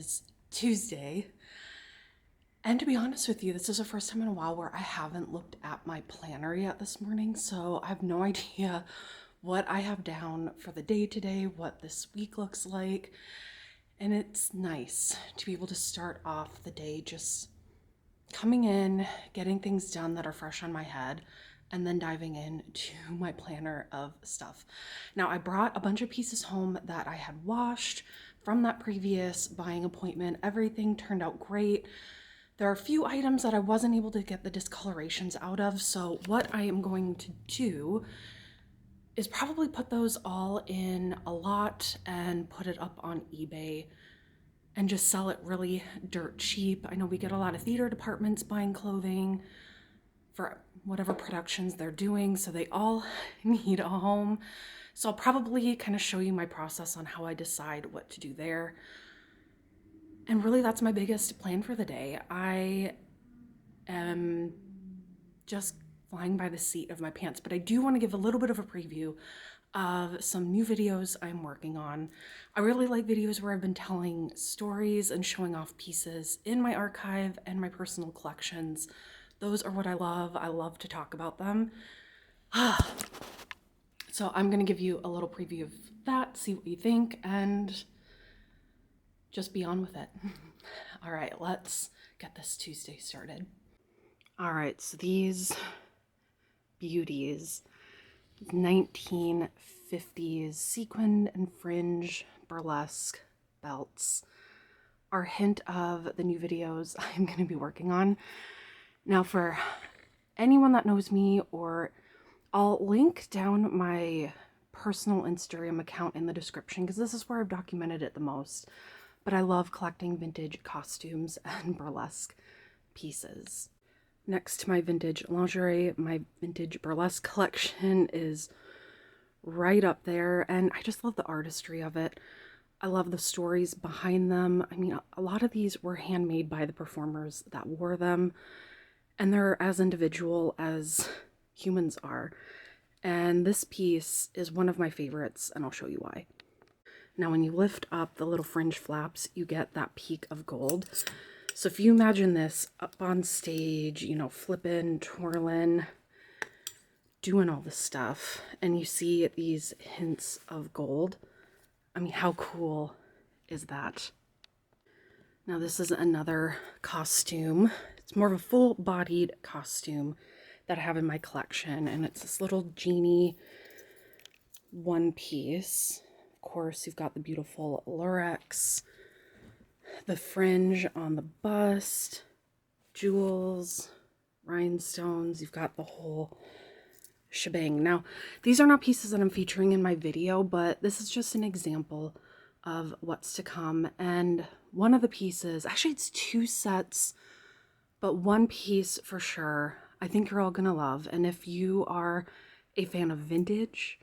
is Tuesday. And to be honest with you, this is the first time in a while where I haven't looked at my planner yet this morning, so I have no idea what I have down for the day today, what this week looks like. And it's nice to be able to start off the day just coming in, getting things done that are fresh on my head, and then diving into my planner of stuff. Now, I brought a bunch of pieces home that I had washed from that previous buying appointment. Everything turned out great. There are a few items that I wasn't able to get the discolorations out of, so what I am going to do is probably put those all in a lot and put it up on eBay and just sell it really dirt cheap. I know we get a lot of theater departments buying clothing for whatever productions they're doing, so they all need a home. So I'll probably kind of show you my process on how I decide what to do there. And really, that's my biggest plan for the day. I am just flying by the seat of my pants, but I do want to give a little bit of a preview of some new videos I'm working on. I really like videos where I've been telling stories and showing off pieces in my archive and my personal collections. Those are what I love. I love to talk about them. So I'm going to give you a little preview of that, see what you think, and just be on with it. All right, let's get this Tuesday started. All right, so these beauties, 1950s sequined and fringe burlesque belts, are a hint of the new videos I'm going to be working on. Now, for anyone that knows me, or I'll link down my personal Instagram account in the description because this is where I've documented it the most. But I love collecting vintage costumes and burlesque pieces. Next to my vintage lingerie, my vintage burlesque collection is right up there, and I just love the artistry of it. I love the stories behind them. I mean, a lot of these were handmade by the performers that wore them, and they're as individual as humans are. And this piece is one of my favorites, and I'll show you why. Now, when you lift up the little fringe flaps, you get that peak of gold. So if you imagine this up on stage, you know, flipping, twirling, doing all this stuff, and you see these hints of gold, I mean, how cool is that? Now, this is another costume. It's more of a full-bodied costume that I have in my collection, and it's this little genie one piece. Of course, you've got the beautiful lurex, the fringe on the bust, jewels, rhinestones. You've got the whole shebang. Now, these are not pieces that I'm featuring in my video, but this is just an example of what's to come. And one of the pieces, actually it's two sets, but one piece for sure, I think you're all gonna love. And if you are a fan of vintage,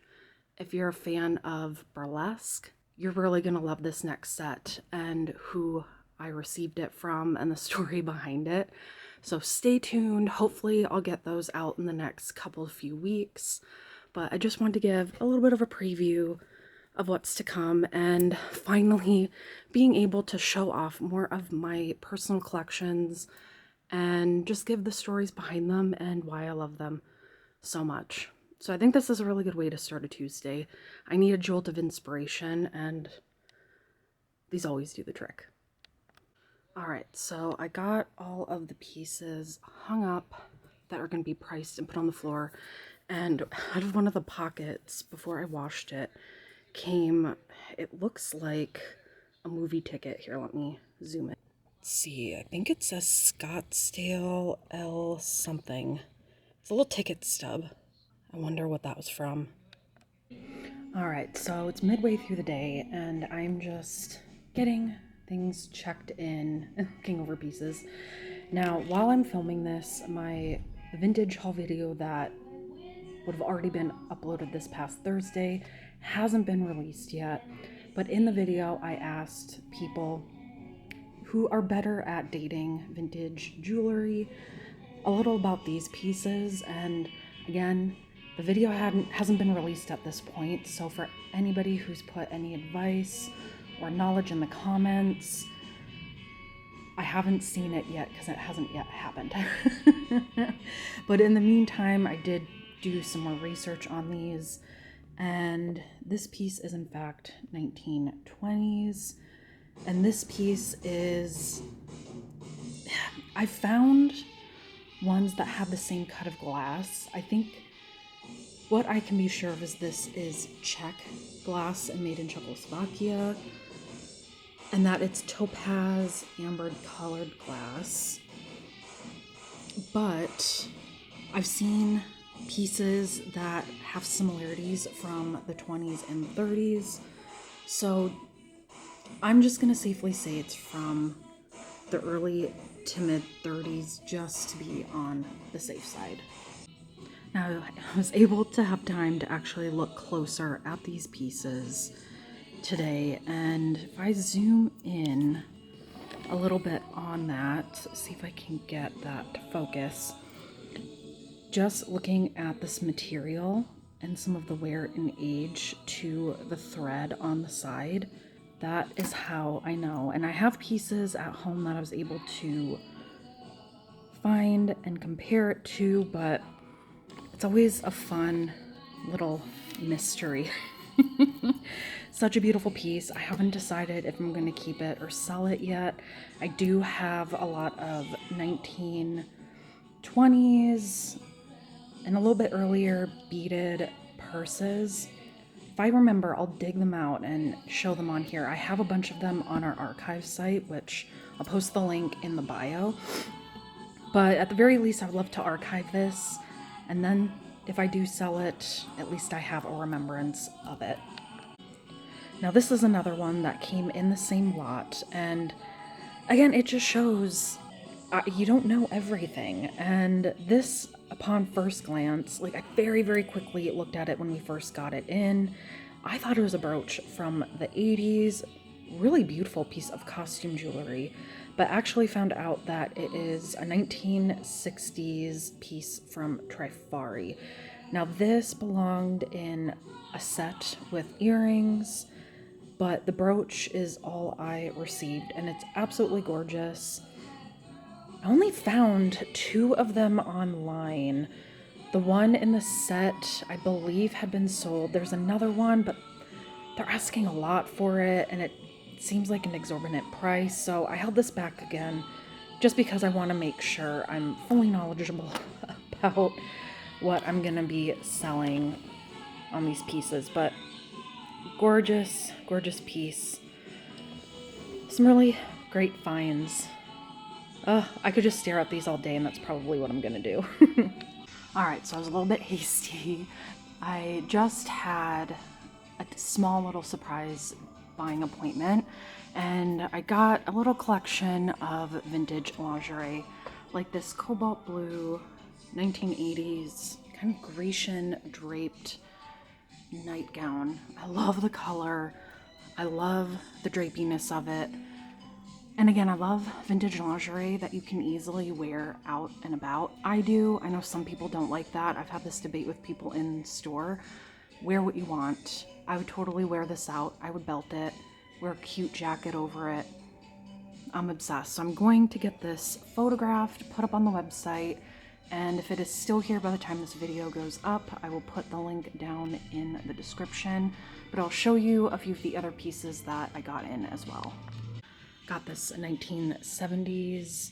if you're a fan of burlesque, you're really going to love this next set and who I received it from and the story behind it. So stay tuned. Hopefully I'll get those out in the next few weeks. But I just wanted to give a little bit of a preview of what's to come and finally being able to show off more of my personal collections and just give the stories behind them and why I love them so much. So I think this is a really good way to start a Tuesday. I need a jolt of inspiration, and these always do the trick. All right, so I got all of the pieces hung up that are going to be priced and put on the floor. And out of one of the pockets, before I washed it, came, it looks like a movie ticket. Here, let me zoom in. Let's see, I think it says Scottsdale L something. It's a little ticket stub. I wonder what that was from. All right, so it's midway through the day and I'm just getting things checked in and looking over pieces. Now, while I'm filming this, my vintage haul video that would have already been uploaded this past Thursday hasn't been released yet. But in the video, I asked people who are better at dating vintage jewelry a little about these pieces, and again, the video hasn't been released at this point, so for anybody who's put any advice or knowledge in the comments, I haven't seen it yet because it hasn't yet happened. But in the meantime, I did do some more research on these, and this piece is in fact 1920s, and this piece is, I found ones that have the same cut of glass. I think what I can be sure of is this is Czech glass and made in Czechoslovakia, and that it's topaz ambered colored glass. But I've seen pieces that have similarities from the 20s and 30s, so I'm just gonna safely say it's from the early to mid 30s just to be on the safe side. Now, I was able to have time to actually look closer at these pieces today, and if I zoom in a little bit on that, see if I can get that to focus. Just looking at this material and some of the wear and age to the thread on the side, that is how I know. And I have pieces at home that I was able to find and compare it to, but it's always a fun little mystery. Such a beautiful piece. I haven't decided if I'm going to keep it or sell it yet. I do have a lot of 1920s and a little bit earlier beaded purses. If I remember, I'll dig them out and show them on here. I have a bunch of them on our archive site, which I'll post the link in the bio. But at the very least, I would love to archive this, and then if I do sell it, at least I have a remembrance of it. Now this is another one that came in the same lot, and again, it just shows you don't know everything. And this, upon first glance, like I very, very quickly looked at it when we first got it in. I thought it was a brooch from the 80s, really beautiful piece of costume jewelry, but actually found out that it is a 1960s piece from Trifari. Now this belonged in a set with earrings, but the brooch is all I received, and it's absolutely gorgeous. I only found 2 of them online. The one in the set, I believe, had been sold. There's another one, but they're asking a lot for it, and it seems like an exorbitant price, so I held this back again just because I want to make sure I'm fully knowledgeable about what I'm going to be selling on these pieces. But gorgeous, gorgeous piece. Some really great finds. I could just stare at these all day, and that's probably what I'm going to do. Alright, so I was a little bit hasty. I just had a small little surprise buying appointment, and I got a little collection of vintage lingerie, like this cobalt blue 1980s kind of Grecian draped nightgown. I love the color. I love the drapiness of it. And again, I love vintage lingerie that you can easily wear out and about. I do. I know some people don't like that. I've had this debate with people in store. Wear what you want. I would totally wear this out. I would belt it, wear a cute jacket over it. I'm obsessed. So I'm going to get this photographed, put up on the website, and if it is still here by the time this video goes up, I will put the link down in the description. But I'll show you a few of the other pieces that I got in as well. Got this 1970s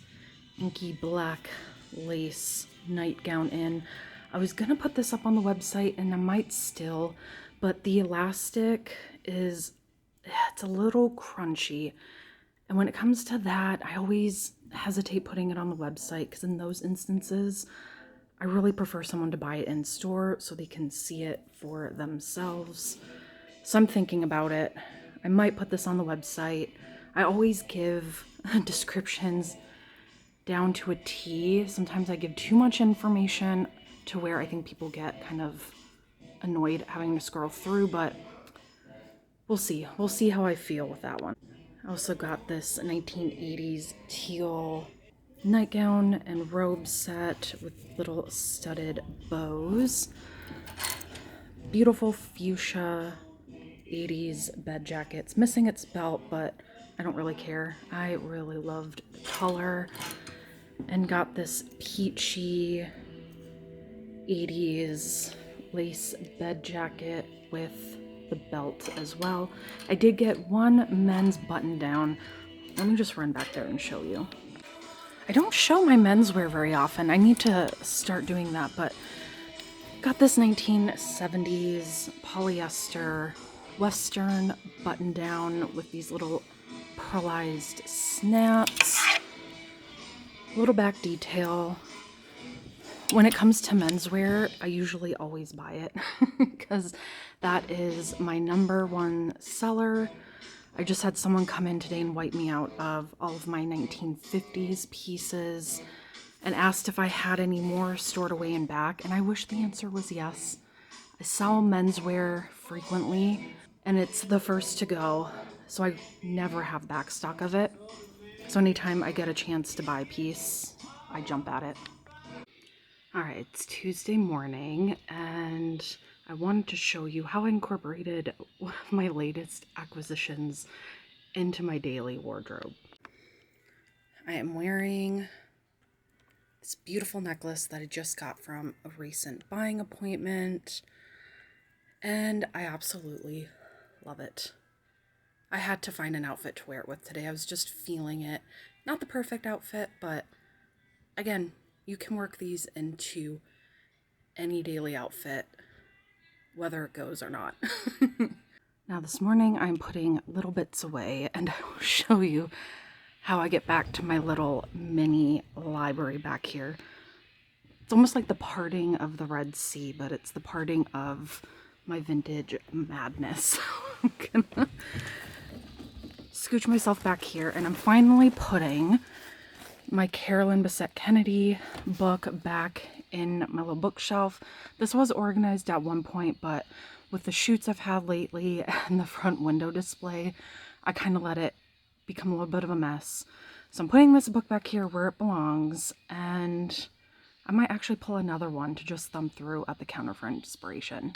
inky black lace nightgown in. I was gonna put this up on the website, and I might still, but the elastic is, it's a little crunchy. And when it comes to that, I always hesitate putting it on the website, because in those instances, I really prefer someone to buy it in store so they can see it for themselves. So I'm thinking about it. I might put this on the website. I always give descriptions down to a T. Sometimes I give too much information to where I think people get kind of annoyed having to scroll through, but we'll see. We'll see how I feel with that one. I also got this 1980s teal nightgown and robe set with little studded bows. Beautiful fuchsia 80s bed jacket. It's missing its belt, but I don't really care. I really loved the color and got this peachy 80s lace bed jacket with the belt as well. I did get one men's button down. Let me just run back there and show you. I don't show my menswear very often. I need to start doing that, but got this 1970s polyester Western button down with these little pearlized snaps, little back detail. When it comes to menswear, I usually always buy it because that is my #1 seller. I just had someone come in today and wipe me out of all of my 1950s pieces and asked if I had any more stored away in back, and I wish the answer was yes. I sell menswear frequently, and it's the first to go, so I never have back stock of it. So anytime I get a chance to buy a piece, I jump at it. All right, it's Tuesday morning, and I wanted to show you how I incorporated one of my latest acquisitions into my daily wardrobe. I am wearing this beautiful necklace that I just got from a recent buying appointment, and I absolutely love it. I had to find an outfit to wear it with today. I was just feeling it. Not the perfect outfit, but again, you can work these into any daily outfit, whether it goes or not. Now this morning I'm putting little bits away, and I will show you how I get back to my little mini library back here. It's almost like the parting of the Red Sea, but it's the parting of my vintage madness. I'm gonna scooch myself back here, and I'm finally putting my Carolyn Bessette Kennedy book back in my little bookshelf. This was organized at one point, but with the shoots I've had lately and the front window display, I kind of let it become a little bit of a mess. So I'm putting this book back here where it belongs, and I might actually pull another one to just thumb through at the counter for inspiration.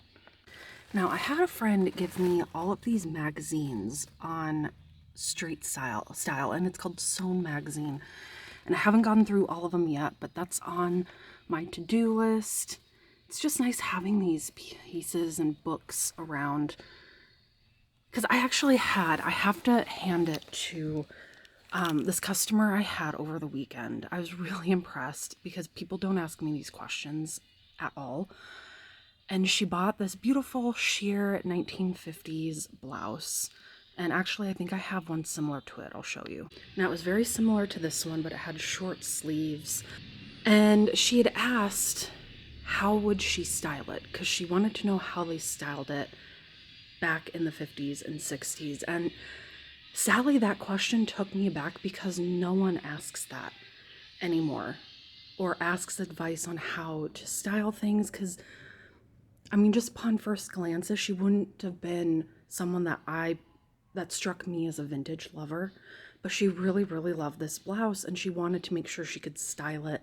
Now, I had a friend give me all of these magazines on street style, and it's called Sewn Magazine. And I haven't gone through all of them yet, but that's on my to-do list. It's just nice having these pieces and books around. Because I have to hand it to this customer I had over the weekend. I was really impressed because people don't ask me these questions at all. And she bought this beautiful sheer 1950s blouse. And actually, I think I have one similar to it. I'll show you. Now, it was very similar to this one, but it had short sleeves. And she had asked, how would she style it? Because she wanted to know how they styled it back in the 50s and 60s. And sadly, that question took me aback because no one asks that anymore. Or asks advice on how to style things. Because, I mean, just upon first glances, she wouldn't have been someone that struck me as a vintage lover, but she really, really loved this blouse, and she wanted to make sure she could style it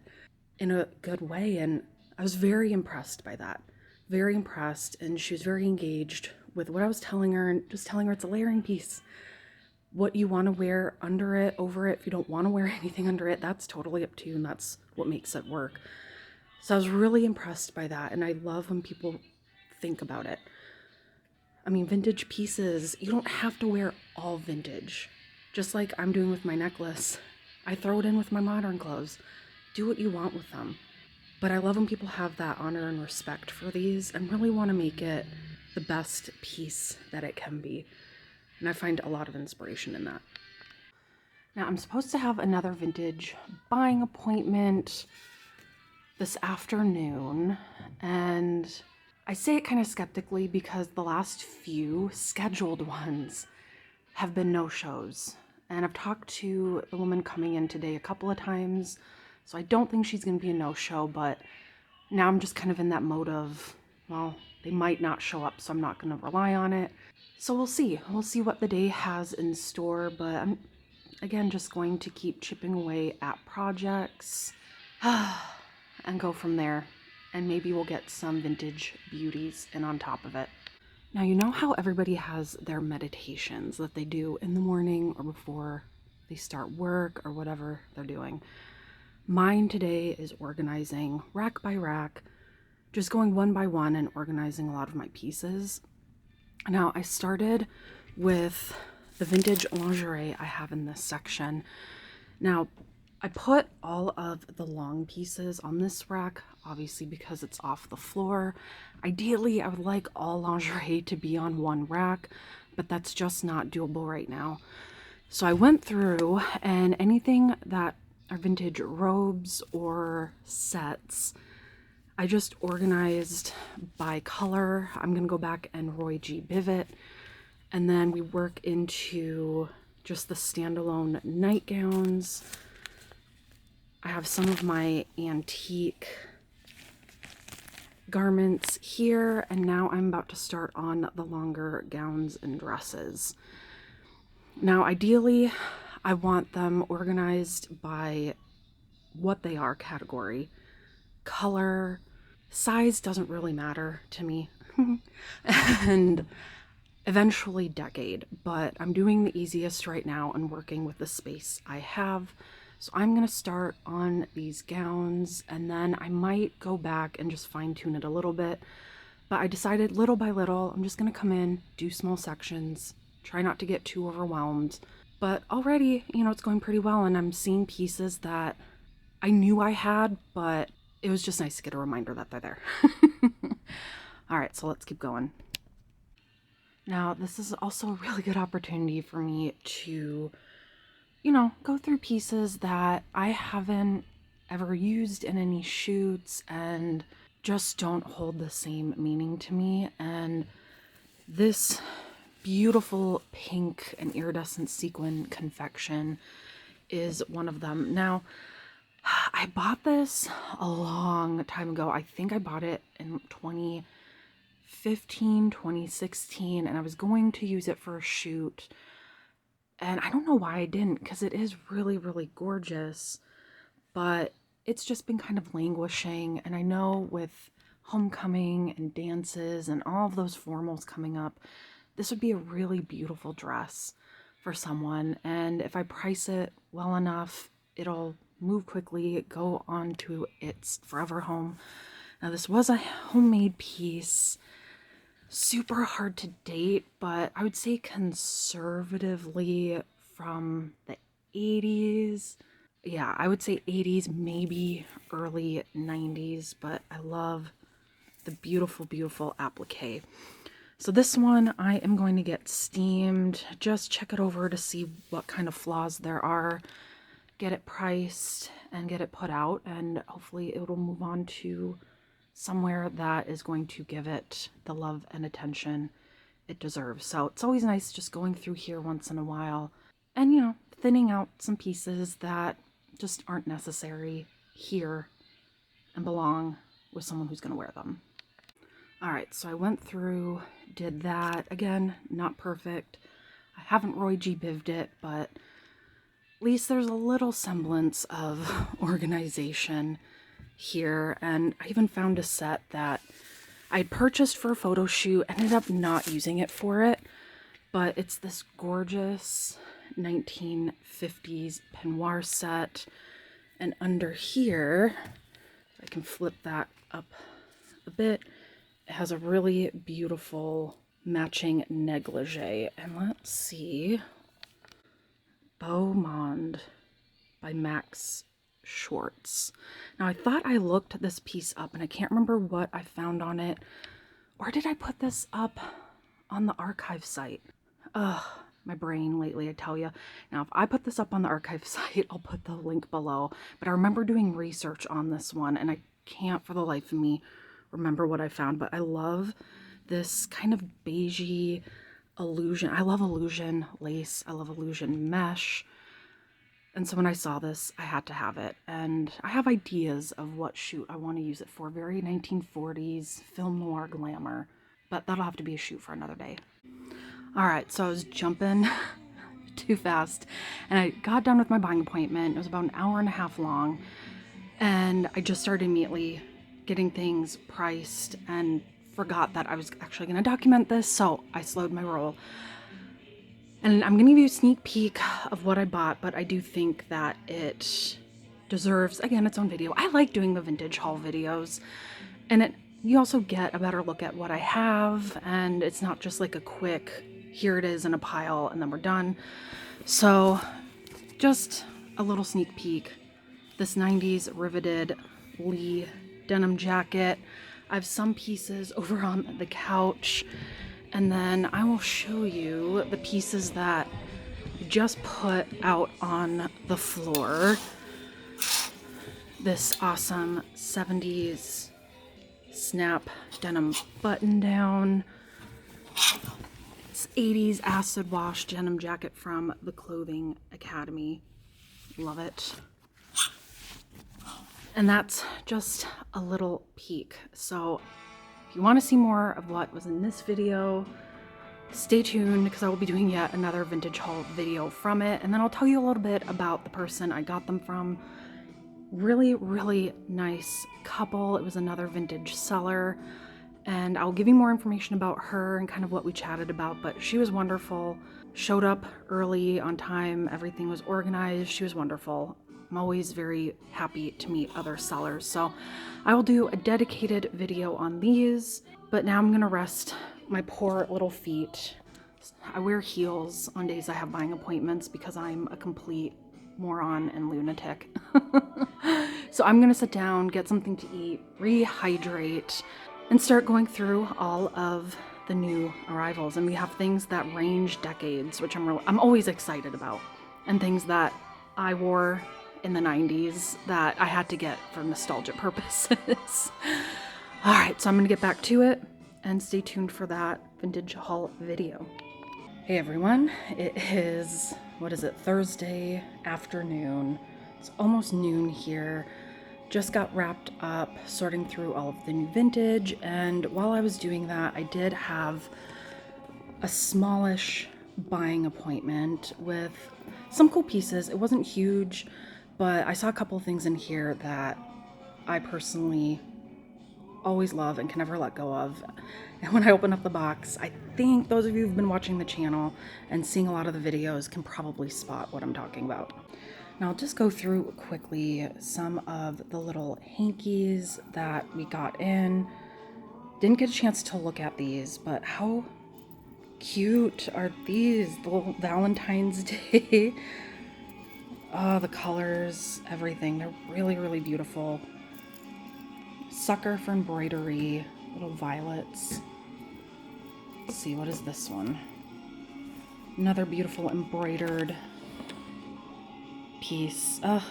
in a good way, and I was very impressed by that. Very impressed, and she was very engaged with what I was telling her, and just telling her it's a layering piece. What you want to wear under it, over it, if you don't want to wear anything under it, that's totally up to you, and that's what makes it work. So I was really impressed by that, and I love when people think about it. I mean, vintage pieces, you don't have to wear all vintage. Just like I'm doing with my necklace. I throw it in with my modern clothes. Do what you want with them. But I love when people have that honor and respect for these and really want to make it the best piece that it can be. And I find a lot of inspiration in that. Now, I'm supposed to have another vintage buying appointment this afternoon, and I say it kind of skeptically because the last few scheduled ones have been no-shows. And I've talked to the woman coming in today a couple of times, so I don't think she's going to be a no-show, but now I'm just kind of in that mode of, well, they might not show up, so I'm not going to rely on it. So we'll see. We'll see what the day has in store, but I'm, again, just going to keep chipping away at projects and go from there. And maybe we'll get some vintage beauties in on top of it. Now, you know how everybody has their meditations that they do in the morning or before they start work or whatever they're doing. Mine today is organizing rack by rack, just going one by one and organizing a lot of my pieces. Now, I started with the vintage lingerie I have in this section. Now, I put all of the long pieces on this rack, obviously because it's off the floor. Ideally, I would like all lingerie to be on one rack, but that's just not doable right now. So I went through, and anything that are vintage robes or sets, I just organized by color. I'm gonna go back and Roy G. Biv, and then we work into just the standalone nightgowns. I have some of my antique garments here, and now I'm about to start on the longer gowns and dresses. Now, ideally, I want them organized by what they are category. Color, size doesn't really matter to me. And eventually decade, but I'm doing the easiest right now and working with the space I have. So I'm going to start on these gowns, and then I might go back and just fine tune it a little bit. But I decided little by little, I'm just going to come in, do small sections, try not to get too overwhelmed. But already, you know, it's going pretty well, and I'm seeing pieces that I knew I had, but it was just nice to get a reminder that they're there. All right, so let's keep going. Now, this is also a really good opportunity for me to, you know, go through pieces that I haven't ever used in any shoots and just don't hold the same meaning to me. And this beautiful pink and iridescent sequin confection is one of them. Now, I bought this a long time ago. I think I bought it in 2015, 2016, and I was going to use it for a shoot. And I don't know why I didn't, because it is really, really gorgeous, but it's just been kind of languishing. And I know with homecoming and dances and all of those formals coming up, this would be a really beautiful dress for someone. And if I price it well enough, it'll move quickly, go on to its forever home. Now, this was a homemade piece. Super hard to date, but I would say conservatively from the 80s. Yeah, I would say 80s, maybe early 90s, but I love the beautiful, beautiful applique. So this one I am going to get steamed, just check it over to see what kind of flaws there are, get it priced and get it put out, and hopefully it'll move on to somewhere that is going to give it the love and attention it deserves. So it's always nice just going through here once in a while and, you know, thinning out some pieces that just aren't necessary here and belong with someone who's going to wear them. All right, so I went through, did that. Again, not perfect. I haven't Roy G. Biv'd it, but at least there's a little semblance of organization here. And I even found a set that I had purchased for a photo shoot, ended up not using it for it, but it's this gorgeous 1950s peignoir set. And under here, if I can flip that up a bit, it has a really beautiful matching negligee. And let's see, Beau Monde by Max Schwartz. Now, I thought I looked this piece up and I can't remember what I found on it, or did I put this up on the archive site? Ugh, my brain lately, I tell you. Now, if I put this up on the archive site, I'll put the link below, but I remember doing research on this one and I can't for the life of me remember what I found. But I love this kind of beigey illusion. I love illusion lace. I love illusion mesh. And so when I saw this, I had to have it. And I have ideas of what shoot I want to use it for. Very 1940s film noir glamour. But that'll have to be a shoot for another day. All right, so I was jumping too fast. And I got done with my buying appointment. It was about an hour and a half long. And I just started immediately getting things priced and forgot that I was actually going to document this, so I slowed my roll. And I'm going to give you a sneak peek of what I bought, but I do think that it deserves, again, its own video. I like doing the vintage haul videos, and you also get a better look at what I have, and it's not just like a quick, here it is in a pile, and then we're done. So just a little sneak peek. This 90s riveted Lee denim jacket. I have some pieces over on the couch, and then I will show you the pieces that I just put out on the floor. This awesome 70s snap denim button down. It's 80s acid wash denim jacket from the Clothing Academy. Love it. And that's just a little peek. So if you want to see more of what was in this video, stay tuned because I will be doing yet another vintage haul video from it. And then I'll tell you a little bit about the person I got them from. Really, really nice couple. It was another vintage seller. And I'll give you more information about her and kind of what we chatted about. But she was wonderful. Showed up early, on time. Everything was organized. She was wonderful. I'm always very happy to meet other sellers. So I will do a dedicated video on these, but now I'm gonna rest my poor little feet. I wear heels on days I have buying appointments because I'm a complete moron and lunatic. So I'm gonna sit down, get something to eat, rehydrate, and start going through all of the new arrivals. And we have things that range decades, which I'm always excited about, and things that I wore in the 90s that I had to get for nostalgia purposes. All right, so I'm gonna get back to it and stay tuned for that vintage haul video. Hey everyone, it is, what is it, Thursday afternoon. It's almost noon here. Just got wrapped up sorting through all of the new vintage, and while I was doing that, I did have a smallish buying appointment with some cool pieces. It wasn't huge, but I saw a couple of things in here that I personally always love and can never let go of. And when I open up the box, I think those of you who've been watching the channel and seeing a lot of the videos can probably spot what I'm talking about. Now I'll just go through quickly some of the little hankies that we got in. Didn't get a chance to look at these, but how cute are these? The little Valentine's Day. Oh, the colors, everything. They're really, really beautiful. Sucker for embroidery. Little violets. Let's see, what is this one? Another beautiful embroidered piece. Ugh,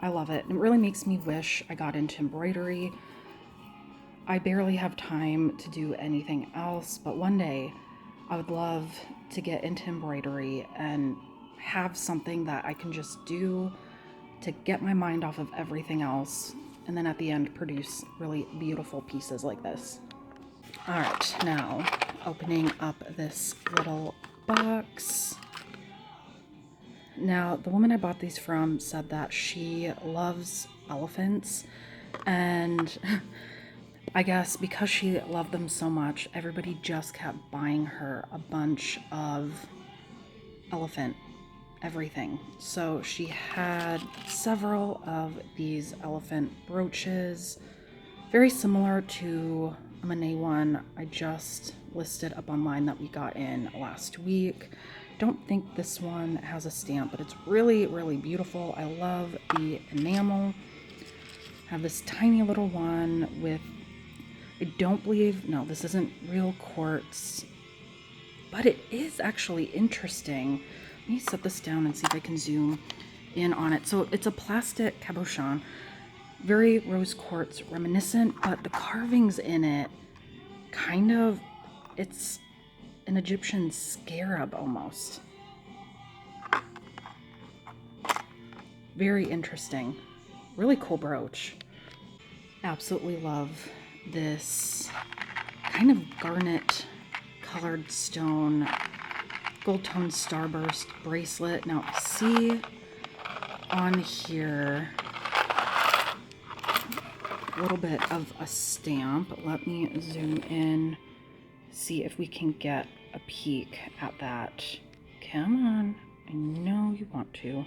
I love it. It really makes me wish I got into embroidery. I barely have time to do anything else, but one day I would love to get into embroidery and have something that I can just do to get my mind off of everything else, and then at the end produce really beautiful pieces like this. All right, now opening up this little box. Now, the woman I bought these from said that she loves elephants, and I guess because she loved them so much, everybody just kept buying her a bunch of elephant everything. So she had several of these elephant brooches, very similar to a Monet one I just listed up online that we got in last week. Don't think this one has a stamp, but it's really, really beautiful. I love the enamel. I have this tiny little one with, I don't believe, no, this isn't real quartz, but it is actually interesting. Let me set this down and see if I can zoom in on it. So it's a plastic cabochon, very rose quartz reminiscent, but the carvings in it kind of, it's an Egyptian scarab almost. Very interesting. Really cool brooch. Absolutely love this kind of garnet colored stone gold tone starburst bracelet. Now see on here little bit of a stamp. Let me zoom in, see if we can get a peek at that. Come on, I know you want to.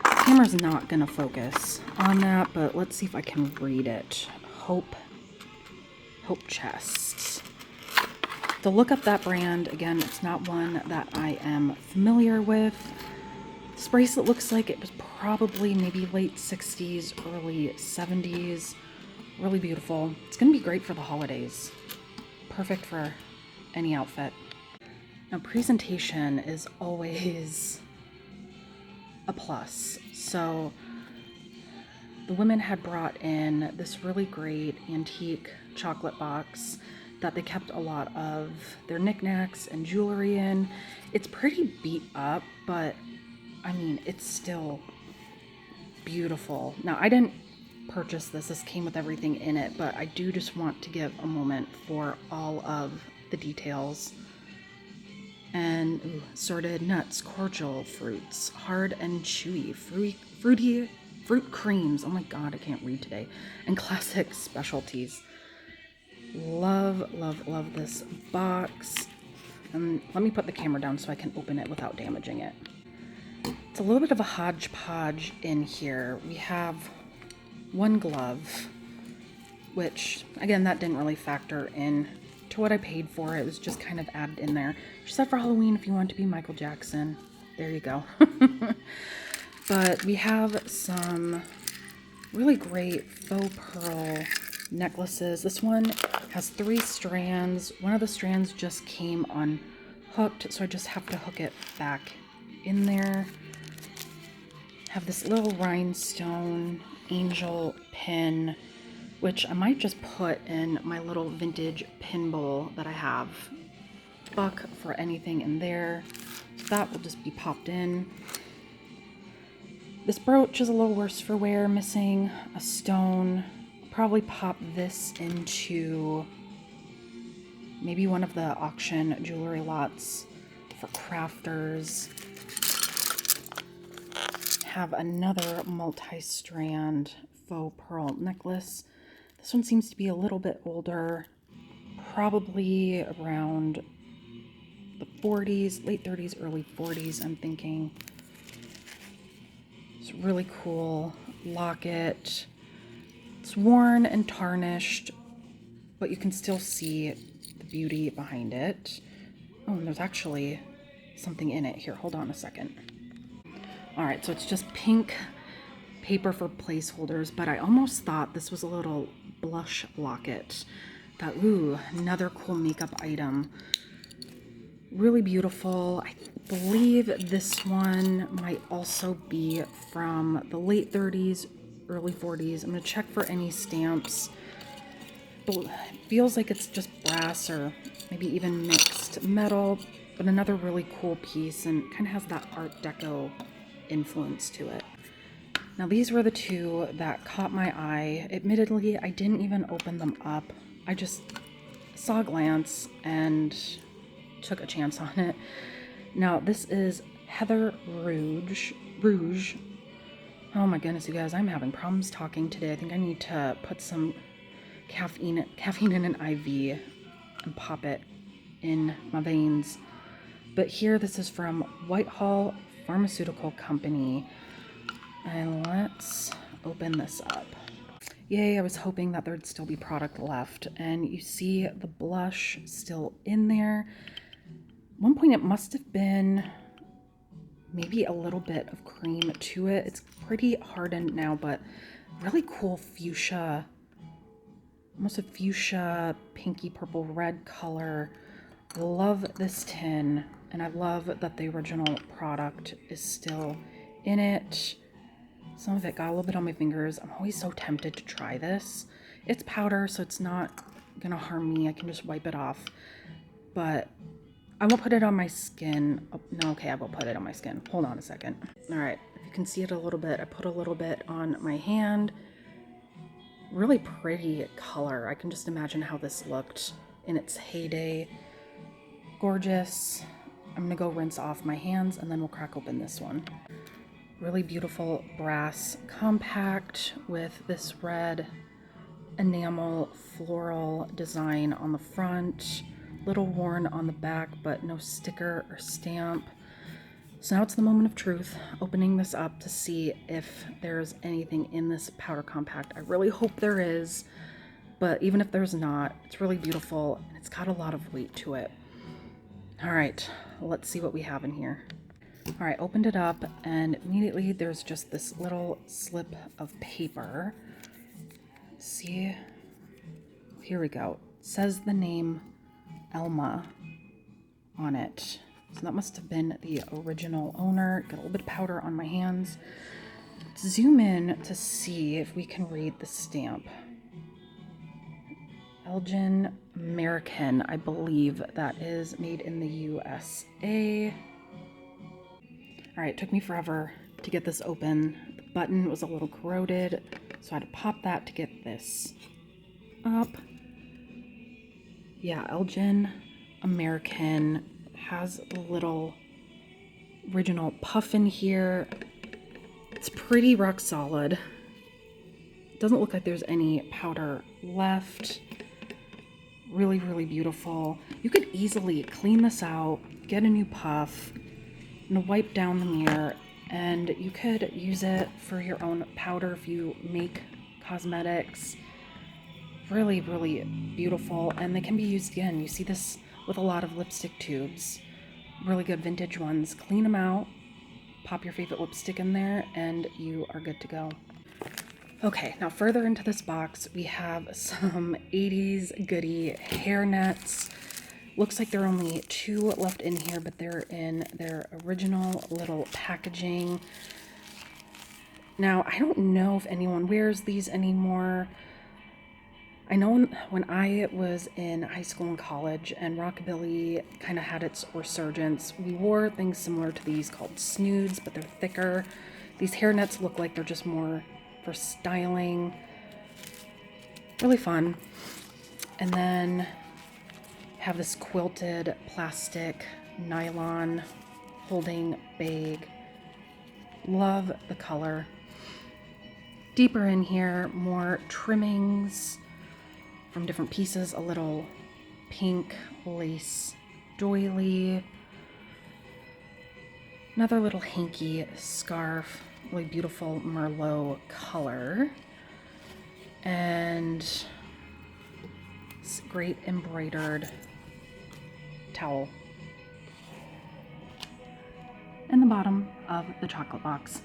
The camera's not gonna focus on that, but let's see if I can read it. Hope Chests. To look up that brand, again, it's not one that I am familiar with. This bracelet looks like it was probably maybe late 60s, early 70s. Really beautiful. It's gonna be great for the holidays. Perfect for any outfit. Now, presentation is always a plus. So the women had brought in this really great antique chocolate box that they kept a lot of their knickknacks and jewelry in. It's pretty beat up, but I mean, it's still beautiful. Now, I didn't purchase this. This came with everything in it, but I do just want to give a moment for all of the details. And ooh, assorted nuts, cordial fruits, hard and chewy, fruity fruit creams. Oh my god, I can't read today. And classic specialties. Love, love, love this box. Let me put the camera down so I can open it without damaging it. It's a little bit of a hodgepodge in here. We have one glove, which, again, that didn't really factor in to what I paid for. It was just kind of added in there. She said for Halloween, if you want to be Michael Jackson, there you go. But we have some really great faux pearl necklaces. This one has 3 strands. One of the strands just came unhooked, so I just have to hook it back in there. Have this little rhinestone angel pin, which I might just put in my little vintage pin bowl that I have. Buck for anything in there. That will just be popped in. This brooch is a little worse for wear, missing a stone. Probably pop this into maybe one of the auction jewelry lots for crafters. Have another multi-strand faux pearl necklace. This one seems to be a little bit older, probably around the 40s, late 30s, early 40s, I'm thinking. It's really cool locket. It's worn and tarnished, but you can still see the beauty behind it. Oh, and there's actually something in it. Here, hold on a second. All right, so it's just pink paper for placeholders, but I almost thought this was a little blush locket. Thought, ooh, another cool makeup item. Really beautiful. I believe this one might also be from the late 30s, early 40s. I'm gonna check for any stamps. It feels like it's just brass or maybe even mixed metal, but another really cool piece and kind of has that Art Deco influence to it. Now these were the 2 that caught my eye. Admittedly, I didn't even open them up. I just saw a glance and took a chance on it. Now this is Heather Rouge. Oh my goodness, you guys, I'm having problems talking today. I think I need to put some caffeine in an IV and pop it in my veins. But here, this is from Whitehall Pharmaceutical Company. And let's open this up. Yay, I was hoping that there'd still be product left. And you see the blush still in there. At one point it must have been maybe a little bit of cream to it. It's pretty hardened now, but really cool fuchsia, almost a fuchsia, pinky purple red color. Love this tin, and I love that the original product is still in it. Some of it got a little bit on my fingers. I'm always so tempted to try this. It's powder, so it's not gonna harm me. I can just wipe it off, but I won't put it on my skin. Oh, no, okay, I will put it on my skin. Hold on a second. All right, if you can see it a little bit, I put a little bit on my hand. Really pretty color. I can just imagine how this looked in its heyday. Gorgeous. I'm gonna go rinse off my hands and then we'll crack open this one. Really beautiful brass compact with this red enamel floral design on the front, little worn on the back, but no sticker or stamp. So now it's the moment of truth, opening this up to see if there's anything in this powder compact. I really hope there is, but even if there's not, it's really beautiful and it's got a lot of weight to it. All right, let's see what we have in here. All right, opened it up and immediately there's just this little slip of paper. Let's see, here we go. It says the name Elma on it. So that must have been the original owner. Got a little bit of powder on my hands. Let's zoom in to see if we can read the stamp. Belgian American, I believe that is made in the USA. All right, it took me forever to get this open. The button was a little corroded, so I had to pop that to get this up. Yeah, Belgian American has a little original puff in here. It's pretty rock solid. Doesn't look like there's any powder left. Really, really beautiful. You could easily clean this out, get a new puff, and wipe down the mirror, and you could use it for your own powder if you make cosmetics. Really, really beautiful, and they can be used again. You see this with a lot of lipstick tubes. Really good vintage ones. Clean them out, pop your favorite lipstick in there, and you are good to go. Okay, now further into this box, we have some 80s goodie hair nets. Looks like there are only 2 left in here, but they're in their original little packaging. Now, I don't know if anyone wears these anymore. I know when I was in high school and college and rockabilly kind of had its resurgence, we wore things similar to these called snoods, but they're thicker. These hair nets look like they're just more for styling. Really fun. And then have this quilted plastic nylon holding bag. Love the color. Deeper in here, more trimmings from different pieces. A little pink lace doily. Another little hanky scarf. Really beautiful Merlot color. And this great embroidered towel. And the bottom of the chocolate box.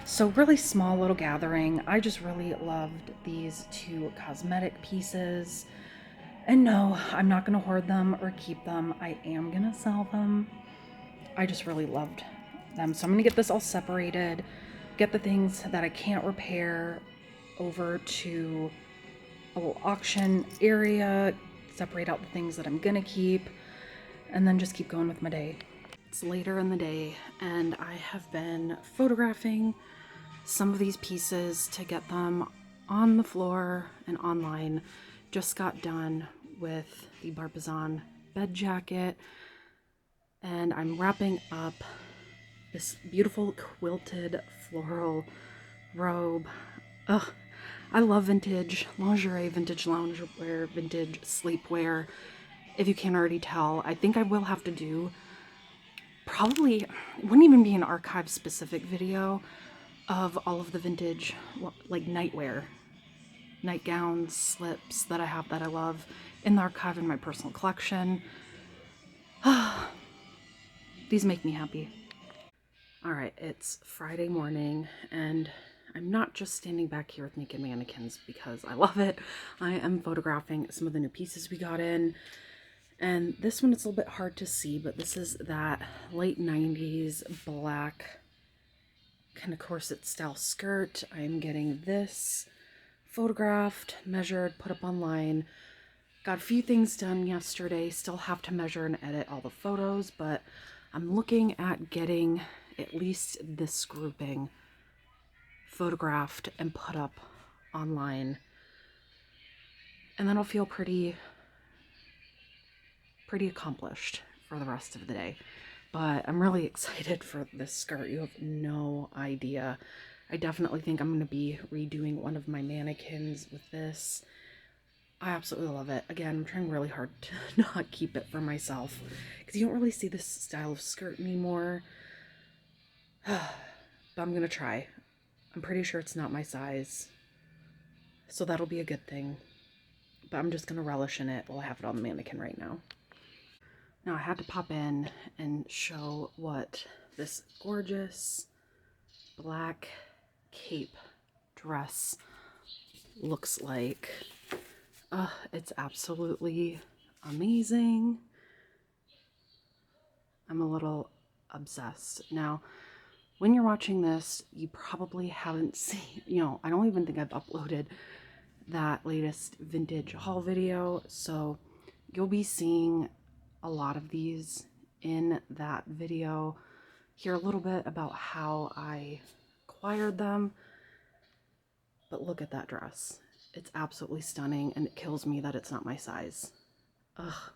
So really small little gathering. I just really loved these 2 cosmetic pieces. And no, I'm not going to hoard them or keep them. I am going to sell them. I just really loved them. So I'm going to get this all separated, get the things that I can't repair over to a little auction area, separate out the things that I'm going to keep, and then just keep going with my day. It's later in the day, and I have been photographing some of these pieces to get them on the floor and online. Just got done with the Barbizon bed jacket, and I'm wrapping up this beautiful quilted floral robe. Ugh, I love vintage lingerie, vintage loungewear, vintage sleepwear. If you can't already tell, I think I will have to do probably, it wouldn't even be an archive specific video of all of the vintage like nightwear, nightgowns, slips that I have that I love in the archive in my personal collection. These make me happy. All right, it's Friday morning and I'm not just standing back here with naked mannequins because I love it. I am photographing some of the new pieces we got in. And this one is a little bit hard to see, but this is that late 90s black kind of corset style skirt. I'm getting this photographed, measured, put up online. Got a few things done yesterday. Still have to measure and edit all the photos, but I'm looking at getting at least this grouping photographed and put up online. And then I'll feel pretty accomplished for the rest of the day. but I'm really excited for this skirt. You have no idea. I definitely think I'm going to be redoing one of my mannequins with this. I absolutely love it. Again, I'm trying really hard to not keep it for myself because you don't really see this style of skirt anymore. But I'm going to try. I'm pretty sure it's not my size, so that'll be a good thing. But I'm just going to relish in it while I have it on the mannequin right now. Now I had to pop in and show what this gorgeous black cape dress looks like. It's absolutely amazing. I'm a little obsessed. Now, when you're watching this, you probably haven't seen, I don't even think I've uploaded that latest vintage haul video, so you'll be seeing a lot of these in that video. Hear a little bit about how I acquired them, but look at that dress. It's absolutely stunning, and it kills me that it's not my size. Ugh.